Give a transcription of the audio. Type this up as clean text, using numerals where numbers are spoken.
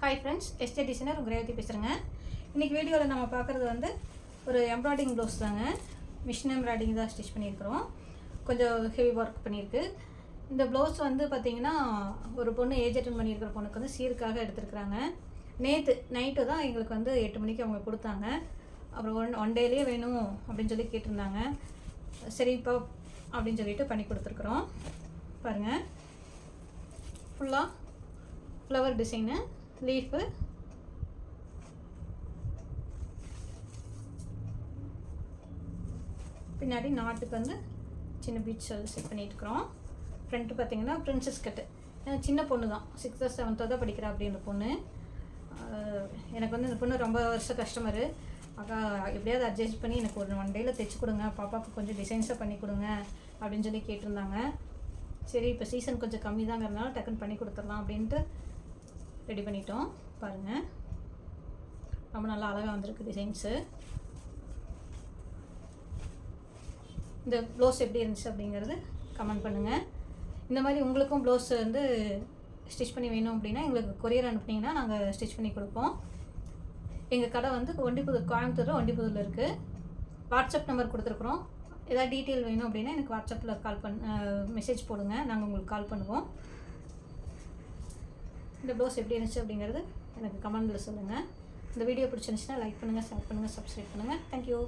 Hi friends, yesterday designer உங்கள் ரேவதி பேசுகிறேங்க. இன்றைக்கி வீடியோவில் நம்ம பார்க்குறது வந்து ஒரு எம்ப்ராய்டிங் ப்ளவுஸ் தாங்க. மிஷின் எம்ப்ராய்டிங் தான் ஸ்டிச் பண்ணியிருக்கிறோம். கொஞ்சம் ஹெவி ஒர்க் பண்ணியிருக்கு. இந்த ப்ளவுஸ் வந்து பார்த்திங்கன்னா ஒரு பொண்ணு ஏஜ் அட்டன் பண்ணியிருக்கிற பொண்ணுக்கு வந்து சீருக்காக எடுத்துருக்குறாங்க. நேற்று நைட்டு தான் எங்களுக்கு வந்து 8 மணிக்கு அவங்க கொடுத்தாங்க. அப்புறம் ஒன் டேலேயே வேணும் அப்படின்னு சொல்லி கேட்டிருந்தாங்க. சரிப்பா அப்படின்னு சொல்லிட்டு பண்ணி கொடுத்துருக்குறோம். பாருங்கள், ஃபுல்லாக ஃப்ளவர் டிசைனு, லீஃபு, பின்னாடி நாட்டுக்கு வந்து சின்ன பீச் செட் பண்ணிட்டுருக்குறோம். ஃப்ரண்ட்டு பார்த்திங்கன்னா பிரின்சஸ் கட்டு. சின்ன பொண்ணு தான், 6th or 7th தான் படிக்கிறா அப்படின்ற பொண்ணு. எனக்கு வந்து இந்த பொண்ணு ரொம்ப வருஷம் கஸ்டமரு. அக்கா எப்படியாவது அட்ஜஸ்ட் பண்ணி எனக்கு ஒரு 1 டேயில் தைச்சி கொடுங்க, பாப்பாவுக்கு கொஞ்சம் டிசைன்ஸாக பண்ணி கொடுங்க அப்படின்னு சொல்லி கேட்டிருந்தாங்க. சரி, இப்போ சீசன் கொஞ்சம் கம்மி தாங்கிறதுனால டக்குன்னு பண்ணி கொடுத்துடலாம் அப்படின்ட்டு ரெடி பண்ணிட்டோம். பாருங்கள், ரொம்ப நல்லா அழகாக வந்திருக்கு டிசைன்ஸு. இந்த ப்ளவுஸ் எப்படி இருந்துச்சு அப்படிங்கிறது கமெண்ட் பண்ணுங்கள். இந்த மாதிரி உங்களுக்கும் ப்ளவுஸ் வந்து ஸ்டிச் பண்ணி வேணும் அப்படின்னா எங்களுக்கு கொரியர் அனுப்புனீங்கன்னா நாங்கள் ஸ்டிச் பண்ணி கொடுப்போம். எங்கள் கடை வந்து ஒண்டிப்புதூர், கோயம்புத்தூரில் ஒண்டிப்புதூரில் இருக்குது. வாட்ஸ்அப் நம்பர் கொடுத்துருக்குறோம். ஏதாவது டீட்டெயில் வேணும் அப்படின்னா எனக்கு வாட்ஸ்அப்பில் மெசேஜ் போடுங்க, நாங்கள் உங்களுக்கு கால் பண்ணுவோம். இந்த ப்ளவுஸ் எப்படி இருந்துச்சு அப்படிங்கிறது எனக்கு கமெண்டில் சொல்லுங்கள். இந்த வீடியோ பிடிச்சிருந்துச்சுன்னா லைக் பண்ணுங்கள், ஷேர் பண்ணுங்கள், சப்ஸ்கிரைப் பண்ணுங்கள். தேங்க்யூ.